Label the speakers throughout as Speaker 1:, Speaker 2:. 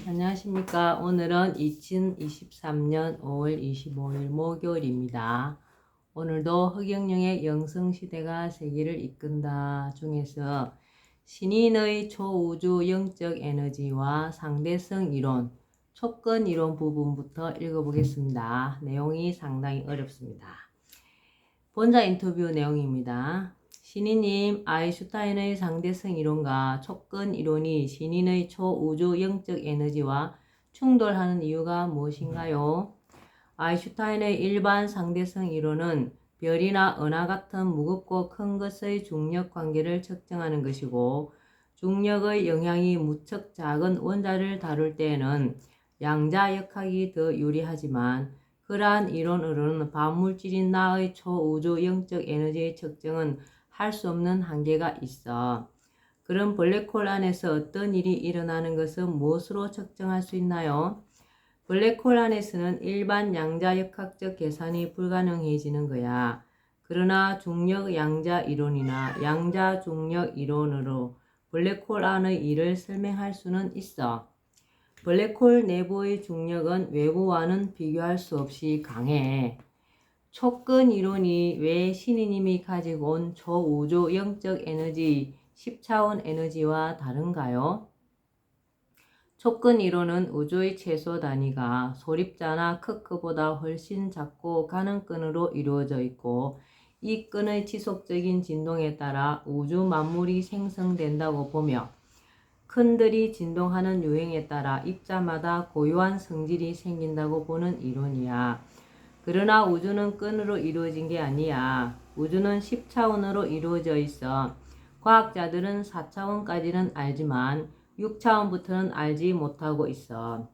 Speaker 1: 안녕하십니까. 오늘은 2023년 5월 25일 목요일입니다. 오늘도 허경영의 영성시대가 세계를 이끈다 중에서 신인의 초우주 영적 에너지와 상대성 이론, 촉근 이론 부분부터 읽어보겠습니다. 내용이 상당히 어렵습니다. 본자 인터뷰 내용입니다. 신인님, 아인슈타인의 상대성 이론과 촉근 이론이 신인의 초우주 영적 에너지와 충돌하는 이유가 무엇인가요? 아인슈타인의 일반 상대성 이론은 별이나 은하 같은 무겁고 큰 것의 중력 관계를 측정하는 것이고, 중력의 영향이 무척 작은 원자를 다룰 때에는 양자역학이 더 유리하지만, 그러한 이론으로는 반물질인 나의 초우주 영적 에너지의 측정은 할 수 없는 한계가 있어. 그럼 블랙홀 안에서 어떤 일이 일어나는 것은 무엇으로 측정할 수 있나요? 블랙홀 안에서는 일반 양자역학적 계산이 불가능해지는 거야. 그러나 중력 양자 이론이나 양자 중력 이론으로 블랙홀 안의 일을 설명할 수는 있어. 블랙홀 내부의 중력은 외부와는 비교할 수 없이 강해. 촉근 이론이 왜 신이님이 가지고 온 초우주 영적 에너지 10차원 에너지와 다른가요? 촉근 이론은 우주의 최소 단위가 소립자나 크크보다 훨씬 작고 가는 끈으로 이루어져 있고, 이 끈의 지속적인 진동에 따라 우주 만물이 생성된다고 보며, 큰들이 진동하는 유형에 따라 입자마다 고유한 성질이 생긴다고 보는 이론이야. 그러나 우주는 끈으로 이루어진 게 아니야. 우주는 10차원으로 이루어져 있어. 과학자들은 4차원까지는 알지만 6차원부터는 알지 못하고 있어.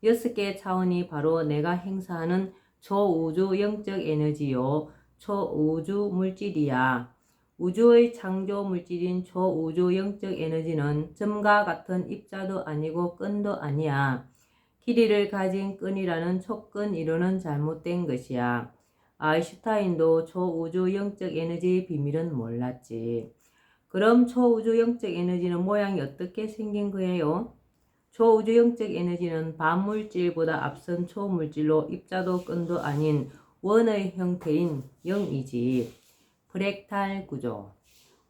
Speaker 1: 6개의 차원이 바로 내가 행사하는 초우주 영적 에너지요, 초우주 물질이야. 우주의 창조 물질인 초우주 영적 에너지는 점과 같은 입자도 아니고 끈도 아니야. 길이를 가진 끈이라는 촉근 이론은 잘못된 것이야. 아인슈타인도 초우주 영적 에너지의 비밀은 몰랐지. 그럼 초우주 영적 에너지는 모양이 어떻게 생긴 거예요? 초우주 영적 에너지는 반물질보다 앞선 초물질로 입자도 끈도 아닌 원의 형태인 영이지. 프랙탈 구조.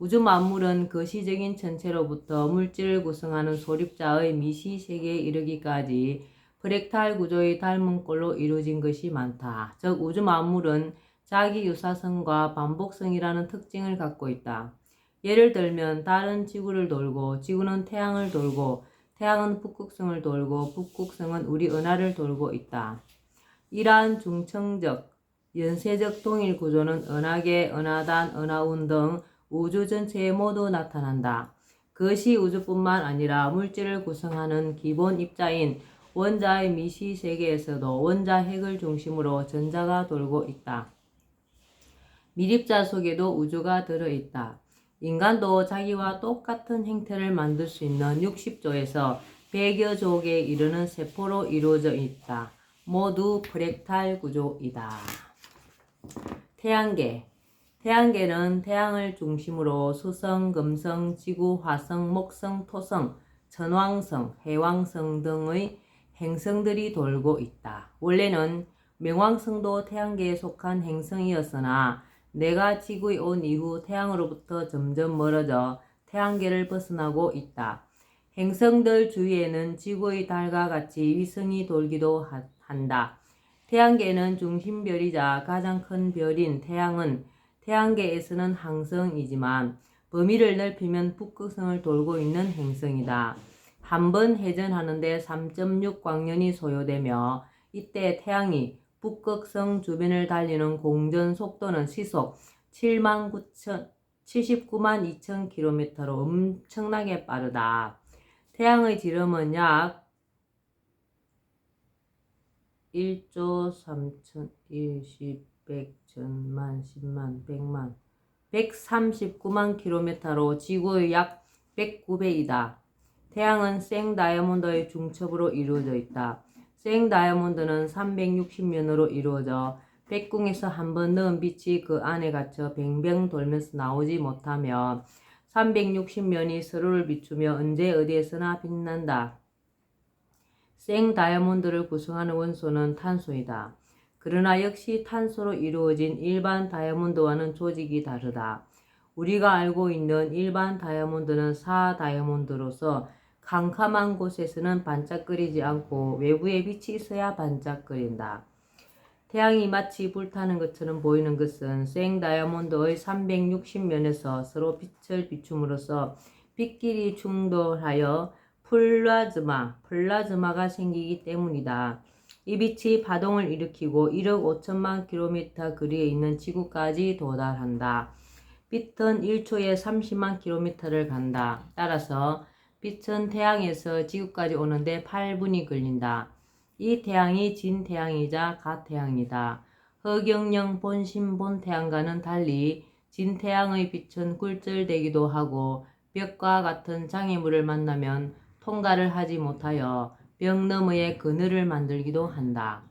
Speaker 1: 우주 만물은 거시적인 전체로부터 물질을 구성하는 소립자의 미시 세계에 이르기까지 프랙탈 구조의 닮은 꼴로 이루어진 것이 많다. 즉 우주 만물은 자기 유사성과 반복성이라는 특징을 갖고 있다. 예를 들면 달은 지구를 돌고, 지구는 태양을 돌고, 태양은 북극성을 돌고, 북극성은 우리 은하를 돌고 있다. 이러한 중청적, 연쇄적 동일 구조는 은하계, 은하단, 은하운 등 우주 전체에 모두 나타난다. 그것이 우주뿐만 아니라 물질을 구성하는 기본 입자인 원자의 미시 세계에서도 원자 핵을 중심으로 전자가 돌고 있다. 밀입자 속에도 우주가 들어있다. 인간도 자기와 똑같은 행태를 만들 수 있는 60조에서 100여 조에 이르는 세포로 이루어져 있다. 모두 프랙탈 구조이다. 태양계. 태양계는 태양을 중심으로 수성, 금성, 지구, 화성, 목성, 토성, 천왕성, 해왕성 등의 행성들이 돌고 있다. 원래는冥王성도 태양계에 속한 행성이었으나 내가 지구에 온 이후 태양으로부터 점점 멀어져 태양계를 벗어나고 있다. 행성들 주위에는 지구의 달과 같이 위성이 돌기도 한다. 태양계는 중심별이자 가장 큰 별인 태양은 태양계에서는 항성이지만 범위를 넓히면 북극성을 돌고 있는 행성이다. 한 번 회전하는데 3.6 광년이 소요되며, 이때 태양이 북극성 주변을 달리는 공전 속도는 시속 79만 2천 km로 엄청나게 빠르다. 태양의 지름은 약 1조 3천 10, 100, 1000만, 10만, 100만 139만 km로 지구의 약 109배이다. 태양은 생 다이아몬드의 중첩으로 이루어져 있다. 생 다이아몬드는 360면으로 이루어져 백궁에서 한 번 넣은 빛이 그 안에 갇혀 뱅뱅 돌면서 나오지 못하며 360면이 서로를 비추며 언제 어디에서나 빛난다. 생 다이아몬드를 구성하는 원소는 탄소이다. 그러나 역시 탄소로 이루어진 일반 다이아몬드와는 조직이 다르다. 우리가 알고 있는 일반 다이아몬드는 사다이아몬드로서 캄캄한 곳에서는 반짝거리지 않고 외부에 빛이 있어야 반짝거린다. 태양이 마치 불타는 것처럼 보이는 것은 생 다이아몬드의 360면에서 서로 빛을 비춤으로써 빛끼리 충돌하여 플라즈마가 생기기 때문이다. 이 빛이 파동을 일으키고 1억 5천만 킬로미터 거리에 있는 지구까지 도달한다. 빛은 1초에 30만 킬로미터를 간다. 따라서 빛은 태양에서 지구까지 오는데 8분이 걸린다. 이 태양이 진태양이자 가태양이다. 허경영 본신 본태양과는 달리 진태양의 빛은 굴절되기도 하고 벽과 같은 장애물을 만나면 통과를 하지 못하여 벽 너머에 그늘을 만들기도 한다.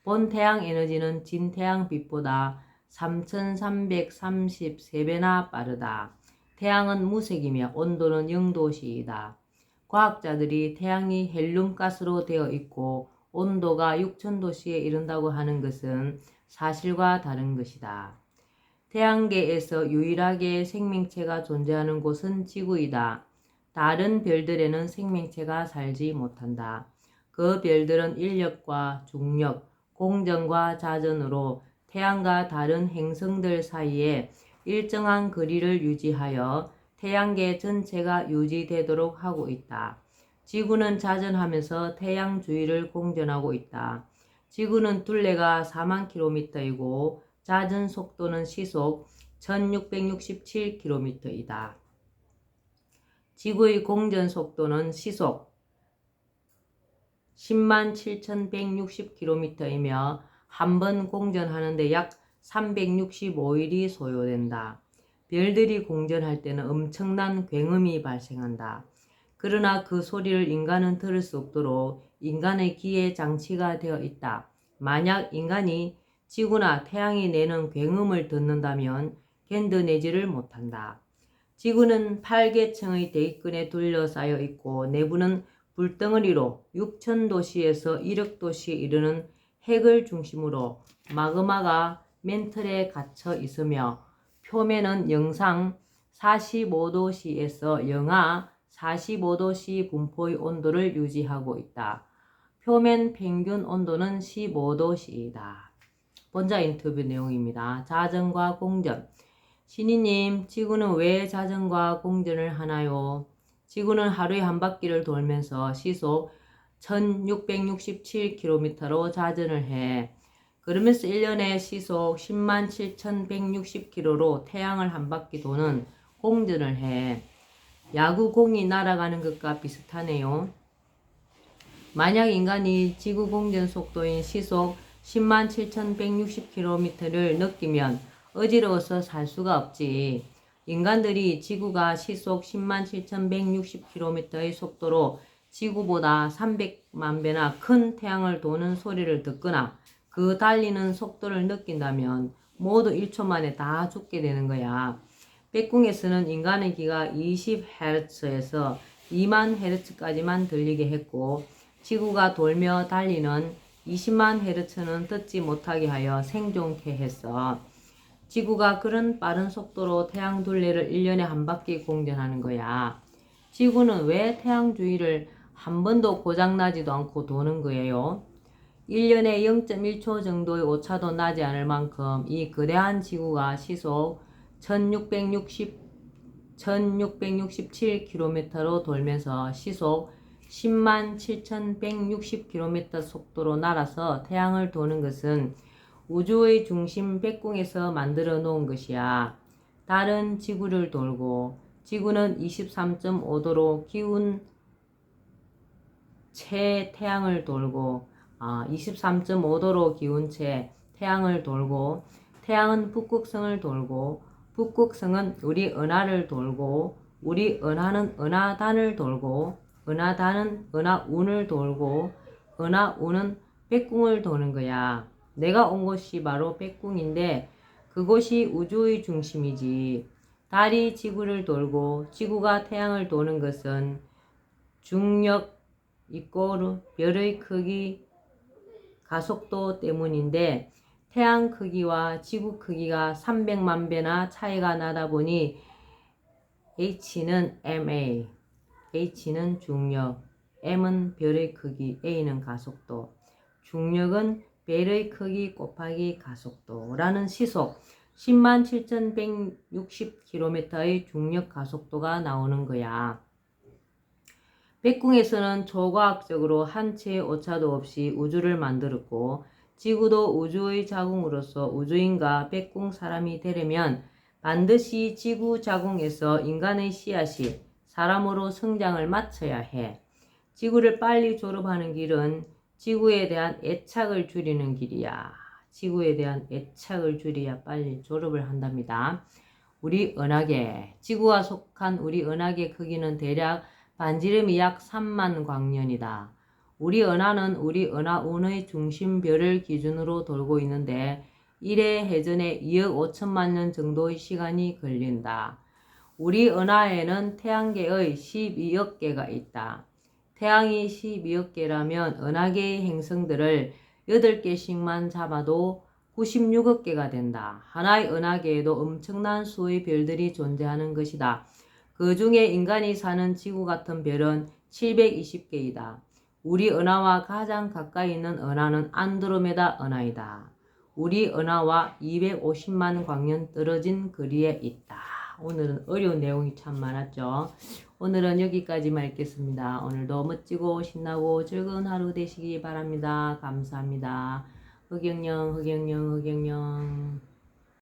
Speaker 1: 본태양 에너지는 진태양 빛보다 3333배나 빠르다. 태양은 무색이며 온도는 0도씨이다. 과학자들이 태양이 헬륨 가스로 되어 있고 온도가 6000도씨에 이른다고 하는 것은 사실과 다른 것이다. 태양계에서 유일하게 생명체가 존재하는 곳은 지구이다. 다른 별들에는 생명체가 살지 못한다. 그 별들은 인력과 중력, 공전과 자전으로 태양과 다른 행성들 사이에 일정한 거리를 유지하여 태양계 전체가 유지되도록 하고 있다. 지구는 자전하면서 태양 주위를 공전하고 있다. 지구는 둘레가 4만 킬로미터이고 자전 속도는 시속 1667km이다. 지구의 공전 속도는 시속 107,160km이며 한 번 공전하는데 약 365일이 소요된다. 별들이 공전할 때는 엄청난 굉음이 발생한다. 그러나 그 소리를 인간은 들을 수 없도록 인간의 귀에 장치가 되어 있다. 만약 인간이 지구나 태양이 내는 굉음을 듣는다면 견뎌내지를 못한다. 지구는 8개층의 대기권에 둘러싸여 있고 내부는 불덩어리로 6000도씨에서 1억도씨에 이르는 핵을 중심으로 마그마가 맨틀에 갇혀 있으며 표면은 영상 45도씨에서 영하 45도씨 분포의 온도를 유지하고 있다. 표면 평균 온도는 15도씨이다. 본자 인터뷰 내용입니다. 자전과 공전. 신이님, 지구는 왜 자전과 공전을 하나요? 지구는 하루에 한 바퀴를 돌면서 시속 1667km로 자전을 해. 그러면서 1년에 시속 107,160km로 태양을 한 바퀴 도는 공전을 해. 야구공이 날아가는 것과 비슷하네요. 만약 인간이 지구 공전 속도인 시속 107,160km를 느끼면 어지러워서 살 수가 없지. 인간들이 지구가 시속 107,160km의 속도로 지구보다 300만 배나 큰 태양을 도는 소리를 듣거나 그 달리는 속도를 느낀다면 모두 1초 만에 다 죽게 되는 거야. 백궁에서는 인간의 귀가 20Hz에서 2만 Hz까지만 들리게 했고 지구가 돌며 달리는 20만 Hz는 듣지 못하게 하여 생존케 했어. 지구가 그런 빠른 속도로 태양 둘레를 1년에 한 바퀴 공전하는 거야. 지구는 왜 태양 주위를 한 번도 고장나지도 않고 도는 거예요? 1년에 0.1초 정도의 오차도 나지 않을 만큼 이 거대한 지구가 시속 1667km로 돌면서 시속 107,160km 속도로 날아서 태양을 도는 것은 우주의 중심 백궁에서 만들어 놓은 것이야. 달은 지구를 돌고 지구는 23.5도로 기운 채 태양을 돌고 23.5도로 기운 채 태양을 돌고 태양은 북극성을 돌고 북극성은 우리 은하를 돌고 우리 은하는 은하단을 돌고 은하단은 은하운을 돌고 은하운은 백궁을 도는 거야. 내가 온 곳이 바로 백궁인데 그곳이 우주의 중심이지. 달이 지구를 돌고 지구가 태양을 도는 것은 중력 이꼬르 별의 크기 가속도 때문인데 태양 크기와 지구 크기가 300만 배나 차이가 나다 보니 H는 ma, H는 중력, m은 별의 크기, a는 가속도, 중력은 별의 크기 곱하기 가속도라는 시속 107,160km의 중력 가속도가 나오는 거야. 백궁에서는 초과학적으로 한 채의 오차도 없이 우주를 만들었고 지구도 우주의 자궁으로서 우주인과 백궁 사람이 되려면 반드시 지구 자궁에서 인간의 씨앗이 사람으로 성장을 마쳐야 해. 지구를 빨리 졸업하는 길은 지구에 대한 애착을 줄이는 길이야. 지구에 대한 애착을 줄여야 빨리 졸업을 한답니다. 우리 은하계, 지구와 속한 우리 은하계 크기는 대략 반지름이 약 3만 광년이다. 우리 은하는 우리 은하운의 중심별을 기준으로 돌고 있는데 1회 회전에 2억 5천만 년 정도의 시간이 걸린다. 우리 은하에는 태양계의 12억 개가 있다. 태양이 12억 개라면 은하계의 행성들을 8개씩만 잡아도 96억 개가 된다. 하나의 은하계에도 엄청난 수의 별들이 존재하는 것이다. 그 중에 인간이 사는 지구 같은 별은 720개이다. 우리 은하와 가장 가까이 있는 은하는 안드로메다 은하이다. 우리 은하와 250만 광년 떨어진 거리에 있다. 오늘은 어려운 내용이 참 많았죠. 오늘은 여기까지만 읽겠습니다. 오늘도 멋지고 신나고 즐거운 하루 되시기 바랍니다. 감사합니다. 흑영영.